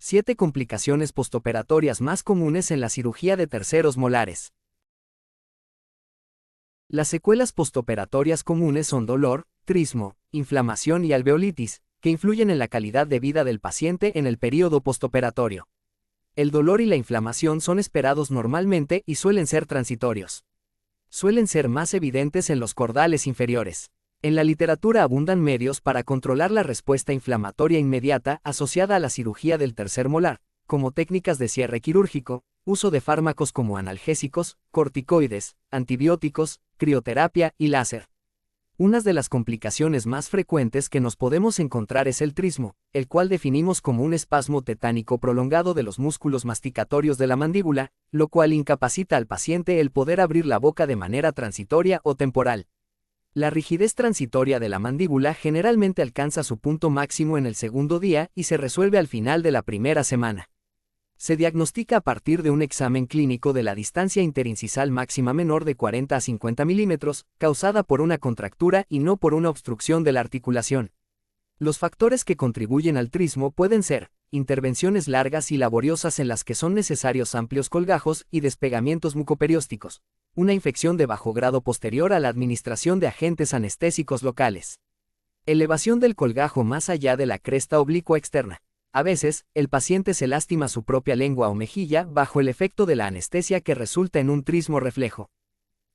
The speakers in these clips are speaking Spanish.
7 complicaciones postoperatorias más comunes en la cirugía de terceros molares. Las secuelas postoperatorias comunes son dolor, trismo, inflamación y alveolitis, que influyen en la calidad de vida del paciente en el período postoperatorio. El dolor y la inflamación son esperados normalmente y suelen ser transitorios. Suelen ser más evidentes en los cordales inferiores. En la literatura abundan medios para controlar la respuesta inflamatoria inmediata asociada a la cirugía del tercer molar, como técnicas de cierre quirúrgico, uso de fármacos como analgésicos, corticoides, antibióticos, crioterapia y láser. Una de las complicaciones más frecuentes que nos podemos encontrar es el trismo, el cual definimos como un espasmo tetánico prolongado de los músculos masticatorios de la mandíbula, lo cual incapacita al paciente el poder abrir la boca de manera transitoria o temporal. La rigidez transitoria de la mandíbula generalmente alcanza su punto máximo en el segundo día y se resuelve al final de la primera semana. Se diagnostica a partir de un examen clínico de la distancia interincisal máxima menor de 40 a 50 milímetros, causada por una contractura y no por una obstrucción de la articulación. Los factores que contribuyen al trismo pueden ser intervenciones largas y laboriosas en las que son necesarios amplios colgajos y despegamientos mucoperiósticos, una infección de bajo grado posterior a la administración de agentes anestésicos locales, elevación del colgajo más allá de la cresta oblicua externa. A veces, el paciente se lastima su propia lengua o mejilla bajo el efecto de la anestesia que resulta en un trismo reflejo.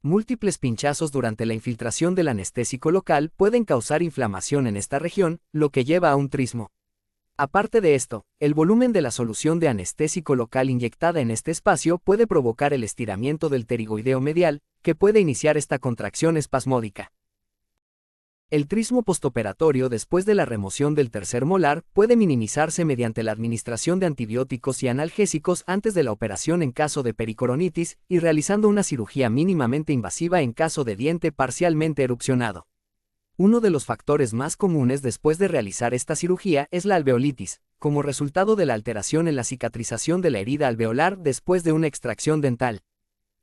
Múltiples pinchazos durante la infiltración del anestésico local pueden causar inflamación en esta región, lo que lleva a un trismo. Aparte de esto, el volumen de la solución de anestésico local inyectada en este espacio puede provocar el estiramiento del pterigoideo medial, que puede iniciar esta contracción espasmódica. El trismo postoperatorio después de la remoción del tercer molar puede minimizarse mediante la administración de antibióticos y analgésicos antes de la operación en caso de pericoronitis y realizando una cirugía mínimamente invasiva en caso de diente parcialmente erupcionado. Uno de los factores más comunes después de realizar esta cirugía es la alveolitis, como resultado de la alteración en la cicatrización de la herida alveolar después de una extracción dental.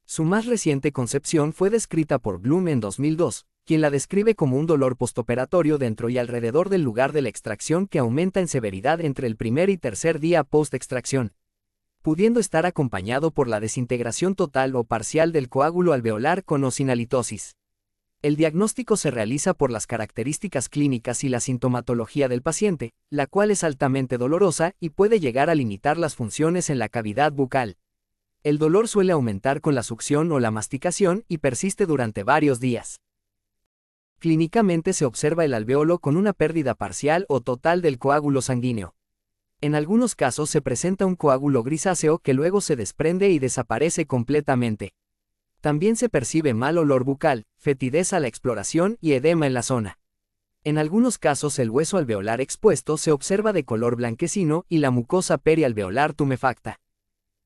Su más reciente concepción fue descrita por Bloom en 2002, quien la describe como un dolor postoperatorio dentro y alrededor del lugar de la extracción que aumenta en severidad entre el primer y tercer día post-extracción, pudiendo estar acompañado por la desintegración total o parcial del coágulo alveolar con osinalitosis. El diagnóstico se realiza por las características clínicas y la sintomatología del paciente, la cual es altamente dolorosa y puede llegar a limitar las funciones en la cavidad bucal. El dolor suele aumentar con la succión o la masticación y persiste durante varios días. Clínicamente se observa el alvéolo con una pérdida parcial o total del coágulo sanguíneo. En algunos casos se presenta un coágulo grisáceo que luego se desprende y desaparece completamente. También se percibe mal olor bucal, fetidez a la exploración y edema en la zona. En algunos casos el hueso alveolar expuesto se observa de color blanquecino y la mucosa perialveolar tumefacta.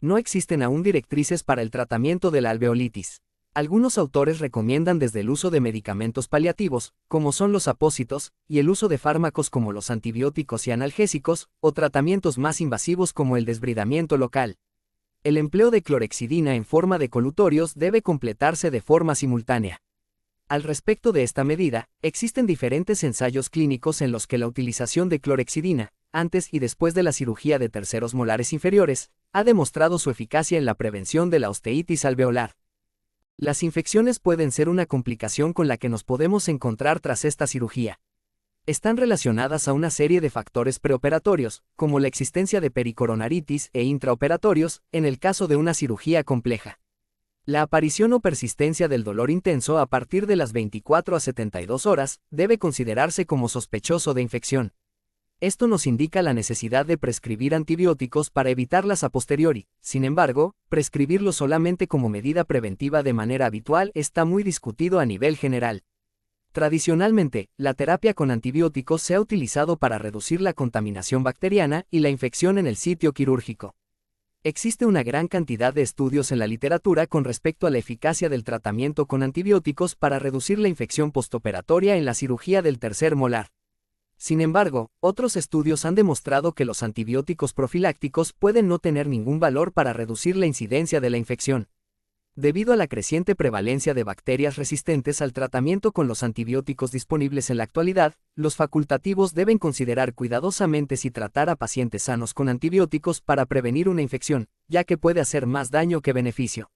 No existen aún directrices para el tratamiento de la alveolitis. Algunos autores recomiendan desde el uso de medicamentos paliativos, como son los apósitos, y el uso de fármacos como los antibióticos y analgésicos, o tratamientos más invasivos como el desbridamiento local. El empleo de clorexidina en forma de colutorios debe completarse de forma simultánea. Al respecto de esta medida, existen diferentes ensayos clínicos en los que la utilización de clorexidina, antes y después de la cirugía de terceros molares inferiores, ha demostrado su eficacia en la prevención de la osteitis alveolar. Las infecciones pueden ser una complicación con la que nos podemos encontrar tras esta cirugía. Están relacionadas a una serie de factores preoperatorios, como la existencia de pericoronaritis e intraoperatorios, en el caso de una cirugía compleja. La aparición o persistencia del dolor intenso a partir de las 24 a 72 horas debe considerarse como sospechoso de infección. Esto nos indica la necesidad de prescribir antibióticos para evitarlas a posteriori. Sin embargo, prescribirlos solamente como medida preventiva de manera habitual está muy discutido a nivel general. Tradicionalmente, la terapia con antibióticos se ha utilizado para reducir la contaminación bacteriana y la infección en el sitio quirúrgico. Existe una gran cantidad de estudios en la literatura con respecto a la eficacia del tratamiento con antibióticos para reducir la infección postoperatoria en la cirugía del tercer molar. Sin embargo, otros estudios han demostrado que los antibióticos profilácticos pueden no tener ningún valor para reducir la incidencia de la infección. Debido a la creciente prevalencia de bacterias resistentes al tratamiento con los antibióticos disponibles en la actualidad, los facultativos deben considerar cuidadosamente si tratar a pacientes sanos con antibióticos para prevenir una infección, ya que puede hacer más daño que beneficio.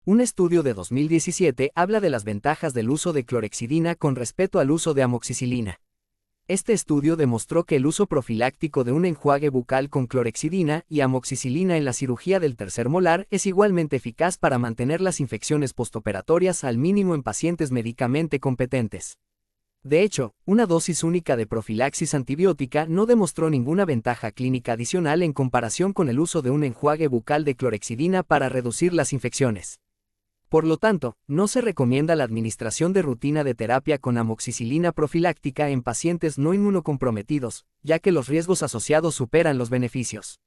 Un estudio de 2017 habla de las ventajas del uso de clorhexidina con respecto al uso de amoxicilina. Este estudio demostró que el uso profiláctico de un enjuague bucal con clorhexidina y amoxicilina en la cirugía del tercer molar es igualmente eficaz para mantener las infecciones postoperatorias al mínimo en pacientes médicamente competentes. De hecho, una dosis única de profilaxis antibiótica no demostró ninguna ventaja clínica adicional en comparación con el uso de un enjuague bucal de clorhexidina para reducir las infecciones. Por lo tanto, no se recomienda la administración de rutina de terapia con amoxicilina profiláctica en pacientes no inmunocomprometidos, ya que los riesgos asociados superan los beneficios.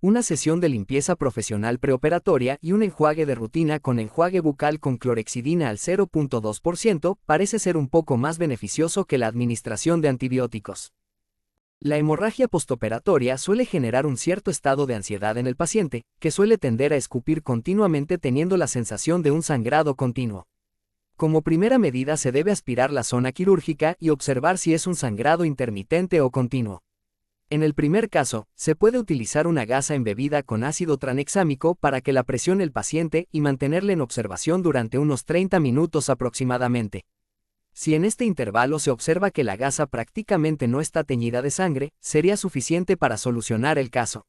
Una sesión de limpieza profesional preoperatoria y un enjuague de rutina con enjuague bucal con clorhexidina al 0.2% parece ser un poco más beneficioso que la administración de antibióticos. La hemorragia postoperatoria suele generar un cierto estado de ansiedad en el paciente, que suele tender a escupir continuamente teniendo la sensación de un sangrado continuo. Como primera medida se debe aspirar la zona quirúrgica y observar si es un sangrado intermitente o continuo. En el primer caso, se puede utilizar una gasa embebida con ácido tranexámico para que la presione el paciente y mantenerle en observación durante unos 30 minutos aproximadamente. Si en este intervalo se observa que la gasa prácticamente no está teñida de sangre, sería suficiente para solucionar el caso.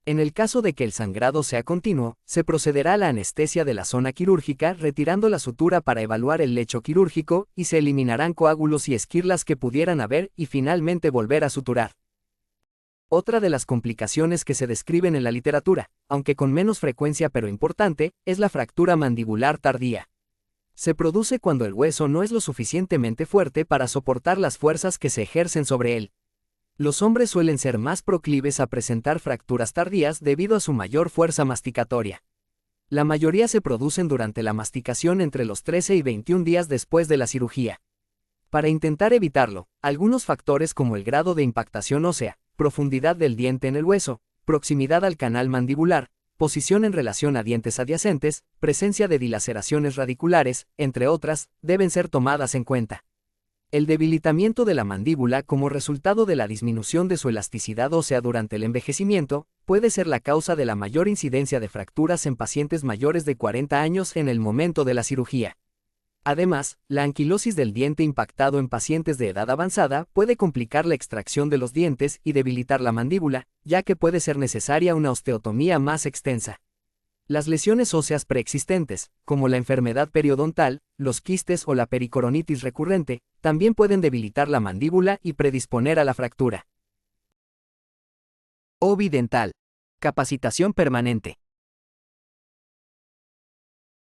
En el caso de que el sangrado sea continuo, se procederá a la anestesia de la zona quirúrgica retirando la sutura para evaluar el lecho quirúrgico y se eliminarán coágulos y esquirlas que pudieran haber y finalmente volver a suturar. Otra de las complicaciones que se describen en la literatura, aunque con menos frecuencia pero importante, es la fractura mandibular tardía. Se produce cuando el hueso no es lo suficientemente fuerte para soportar las fuerzas que se ejercen sobre él. Los hombres suelen ser más proclives a presentar fracturas tardías debido a su mayor fuerza masticatoria. La mayoría se producen durante la masticación entre los 13 y 21 días después de la cirugía. Para intentar evitarlo, algunos factores como el grado de impactación ósea, profundidad del diente en el hueso, proximidad al canal mandibular, posición en relación a dientes adyacentes, presencia de dilaceraciones radiculares, entre otras, deben ser tomadas en cuenta. El debilitamiento de la mandíbula como resultado de la disminución de su elasticidad ósea durante el envejecimiento, puede ser la causa de la mayor incidencia de fracturas en pacientes mayores de 40 años en el momento de la cirugía. Además, la anquilosis del diente impactado en pacientes de edad avanzada puede complicar la extracción de los dientes y debilitar la mandíbula, ya que puede ser necesaria una osteotomía más extensa. Las lesiones óseas preexistentes, como la enfermedad periodontal, los quistes o la pericoronitis recurrente, también pueden debilitar la mandíbula y predisponer a la fractura. Ovidental. Capacitación permanente.